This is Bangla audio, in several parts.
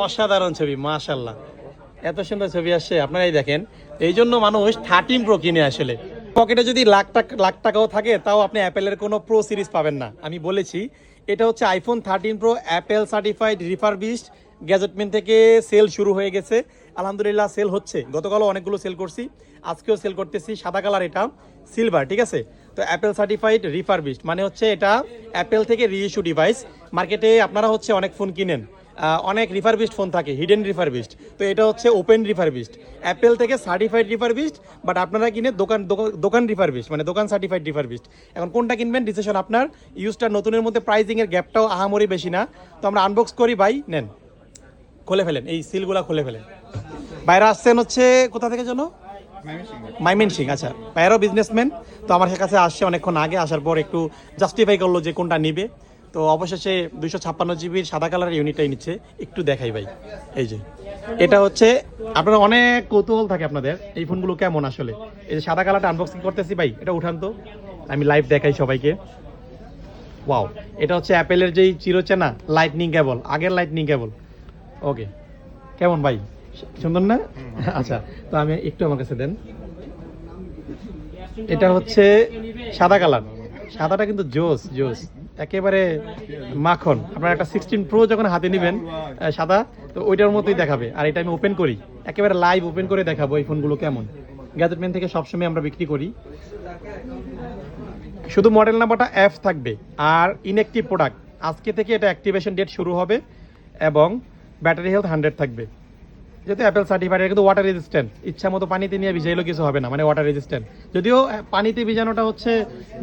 অসাধারণ ছবি, মাশাআল্লাহ, এত সুন্দর ছবি আসছে। আপনারাই দেখেন, এই জন্য মানুষ 13 প্রো কিনে। আসলে পকেটে যদি লাখ টাকাও থাকে, তাও আপনি অ্যাপেলের কোনো প্রো সিরিজ পাবেন না। আমি বলেছি, এটা হচ্ছে iPhone 13 pro, Apple certified refurbished. গ্যাজেটমেন্ট থেকে সেল শুরু হয়ে গেছে, আলহামদুলিল্লাহ সেল হচ্ছে। গতকালও অনেকগুলো সেল করছি, আজকেও সেল করতেছি। সাদা কালার, এটা সিলভার, ঠিক আছে। তো অ্যাপেল সার্টিফাইড রিফারবিশড মানে হচ্ছে এটা অ্যাপেল থেকে রিইস্যু ডিভাইস। মার্কেটে আপনারা হচ্ছে অনেক ফোন কিনেন, অনেক রিফারবিশড ফোন থাকে, হিডেন রিফারবিশড। তো এটা হচ্ছে ওপেন রিফারবিশড, অ্যাপেল থেকে সার্টিফাইড রিফারবিশড, বাট আপনারা কিনে দোকান রিফারবিশড, মানে দোকান সার্টিফাইড রিফারবিশড। এখন কোনটা কিনবেন ডিসিশন আপনার। ইউজটা নতুনের মধ্যে প্রাইসিংয়ের গ্যাপটাও আহামরি বেশি না। তো আমরা আনবক্স করি ভাই, নেন খুলে ফেলেন, এই সিলগুলা খুলে ফেলেন। বাইরে আসছেন হচ্ছে কোথা থেকে যেন? মাইমেনসিং। আচ্ছা, বাইরেও বিজনেসম্যান, তো আমার কাছে আসছে অনেকক্ষণ আগে। আসার পর একটু জাস্টিফাই করলো যে কোনটা নিবে। তো অবশেষে 256 জিবির সাদা কালারের ইউনিটটাই নিচ্ছে। একটু দেখাই ভাই, এই যে এটা হচ্ছে, আপনারা অনেক কৌতূহল থাকে আপনাদের এই ফোনগুলো কেমন আসলে। এই যে সাদা কালারটা আনবক্সিং করতেছি ভাই, এটা উঠান তো, আমি লাইভ দেখাই সবাইকে। ওয়াও, এটা হচ্ছে অ্যাপেলের যেই চিরচেনা লাইটনিং কেবল, আগের লাইটনিং কেবল। ওকে, কেমন ভাই, সুন্দর না? আচ্ছা, তো আমি একটু আমার কাছে দেন। এটা হচ্ছে সাদা কালার, সাদাটা কিন্তু জোস জোস, একেবারে মাখন। আপনার একটা 16 প্রো যখন হাতে নেবেন সাদা, তো ওইটার মতোই দেখাবে। আর এটা আমি ওপেন করি, একেবারে লাইভ ওপেন করে দেখাবো এই ফোনগুলো কেমন। গ্যাজেটম্যান থেকে সবসময় আমরা বিক্রি করি। শুধু মডেল নাম্বারটা এফ থাকবে আর ইনঅ্যাক্টিভ প্রোডাক্ট। আজকে থেকে এটা অ্যাক্টিভেশন ডেট শুরু হবে এবং ব্যাটারি হেলথ 100 থাকবে। যেহেতু অ্যাপেল সার্টিফাইড, কিন্তু ওয়াটার রেজিস্ট্যান্ট, ইচ্ছা মতো পানিতে নিয়ে ভিজাইলেও কিছু হবে না, মানে ওয়াটার রেজিস্ট্যান্ট। যদিও পানিতে ভিজানোটা হচ্ছে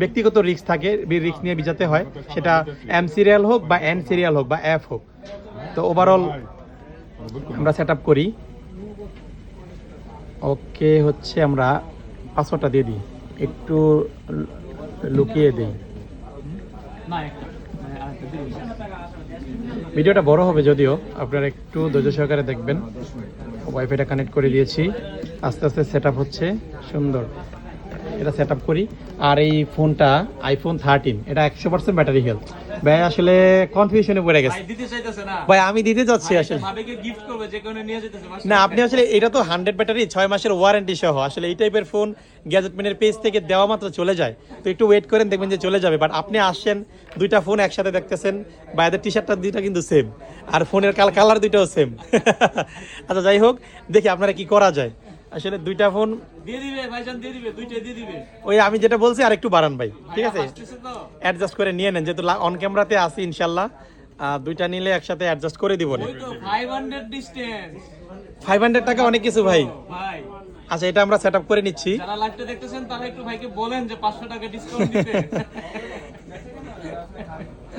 ব্যক্তিগত রিস্ক থাকে, রিস্ক নিয়ে ভিজাতে হয়, সেটা এম সিরিয়াল হোক বা এন সিরিয়াল হোক বা এফ হোক। তো ওভারঅল আমরা সেট আপ করি। ওকে, হচ্ছে আমরা পাসওয়ার্ডটা দিয়ে দিই, একটু লুকিয়ে দিই। ভিডিওটা বড় হবে যদিও, আপনারা একটু ধৈর্য সহকারে দেখবেন। ওয়াইফাইটা কানেক্ট করে দিয়েছি, আস্তে আস্তে সেট আপ হচ্ছে। সুন্দর, এটা সেট আপ করি। আর এই ফোনটা আইফোন 13, এটা 100% ব্যাটারি হেলথ। ভাই আসলে কনফিউশনে পড়ে গেছে ভাই, আমি দিতে যাচ্ছি আসলে না। আপনি আসলে এটা তো 100 ব্যাটারি, 6 মাসের ওয়ারেন্টি সহ। আসলে এই টাইপের ফোন গ্যাজেটম্যানের পেজ থেকে দেওয়া মাত্র চলে যায়, তো একটু ওয়েট করেন, দেখবেন যে চলে যাবে। বাট আপনি আসছেন, দুইটা ফোন একসাথে দেখতেছেন, বাইরের টি শার্টটা দুইটা কিন্তু সেম, আর ফোনের কালার দুইটাও সেম। আচ্ছা যাই হোক, দেখি আপনারা কি করা যায়। আসলে দুইটা ফোন দিয়ে দিবে ভাইজান, দিয়ে দিবে, দুইটা দিয়ে দিবে। ওই আমি যেটা বলছি আর একটু বাড়ান ভাই, ঠিক আছে, অ্যাডজাস্ট করে নিয়ে নেন, যেহেতু অন ক্যামেরাতে আসি ইনশাল্লাহ। দুইটা নিলে একসাথে অ্যাডজাস্ট করে দিব না। 500 টাকা অনেক কিছু ভাই। আচ্ছা, এটা আমরা সেট আপ করে নিচ্ছি। যারা লাইভটা দেখতেছেন তারা একটু ভাইকে বলেন যে 500 টাকা ডিসকাউন্ট দিতে।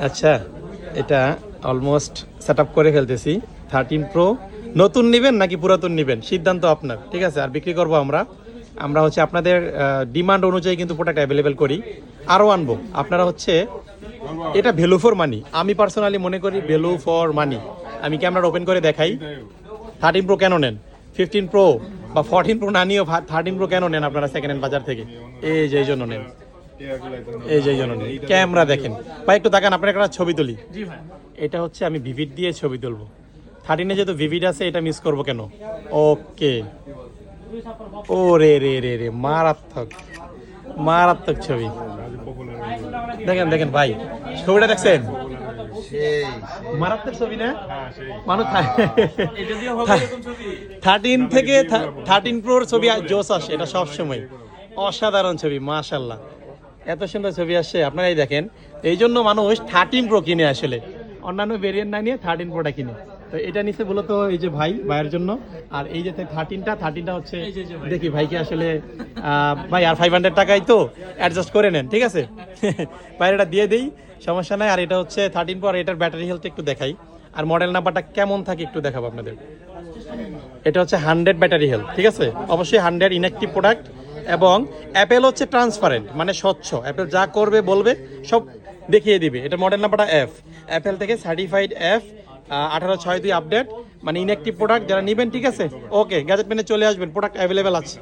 আচ্ছা, এটা অলমোস্ট সেট আপ করে ফেলতেছি। 13 প্রো নতুন নেবেন নাকি পুরাতন নেবেন, সিদ্ধান্ত আপনার, ঠিক আছে। আর বিক্রি করবো আমরা হচ্ছে আপনাদের ডিমান্ড অনুযায়ী কিন্তু প্রোডাক্ট অ্যাভেলেবেল করি, আরও আনবো। আপনারা হচ্ছে এটা ভ্যালু ফর মানি, আমি পার্সোনালি মনে করি ভ্যালু ফর মানি। আমি ক্যামেরা ওপেন করে দেখাই। 13 প্রো কেন নেন, 15 প্রো বা 14 প্রো না নিয়েও 13 প্রো কেন নেন আপনারা সেকেন্ড হ্যান্ড বাজার থেকে? এই যে এই জন্য নেন, এই যে এই জন্য নেন। ক্যামেরা দেখেন ভাই, একটু তাকান, আপনার একটা ছবি তুলি। এটা হচ্ছে আমি ভিভিড দিয়ে ছবি তুলবো। 13-এ যেহেতু ভিভিড আছে, এটা মিস করবো কেন? ওকে, ও রে রে রে রে, মারাত্মক মারাত্মক ছবি। দেখেন দেখেন ভাই, ছবিটা দেখছেন, মারাত্মক ছবি না? মানুষ 13 থেকে 13 প্রোর ছবি জোস আসে, এটা সবসময় অসাধারণ ছবি, মাশাল্লাহ, এত সুন্দর ছবি আসছে। আপনারাই দেখেন, এই জন্য মানুষ 13 প্রো কিনে। আসলে অন্যান্য ভেরিয়েন্ট না নিয়ে 13 প্রোটা কিনে। তো এটা নিচে মূলত এই যে ভাইয়ের জন্য, আর এই যে 13টা হচ্ছে, দেখি ভাইকে আসলে ভাই আর 500 টাকাই তো অ্যাডজাস্ট করে নেন, ঠিক আছে। ভাই এটা দিয়ে দিই, সমস্যা নাই। আর এটা হচ্ছে 13 প্রো, আর এটার ব্যাটারি হেলথ একটু দেখাই, আর মডেল নাম্বারটা কেমন থাকে একটু দেখাবো আপনাদের। এটা হচ্ছে 100 ব্যাটারি হেলথ, ঠিক আছে, অবশ্যই 100 ইনঅ্যাক্টিভ প্রোডাক্ট। এবং অ্যাপেল হচ্ছে ট্রান্সপারেন্ট, মানে স্বচ্ছ, অ্যাপেল যা করবে বলবে সব দেখিয়ে দিবে। এটা মডেল নাম্বারটা এফ, অ্যাপেল থেকে সার্টিফাইড এফ 1862 আপডেট, মানে ইনঅ্যাক্টিভ প্রোডাক্ট যারা নেবেন, ঠিক আছে। ওকে, গ্যাজেটম্যানে চলে আসবেন, প্রোডাক্ট অ্যাভেলেবেল আছে।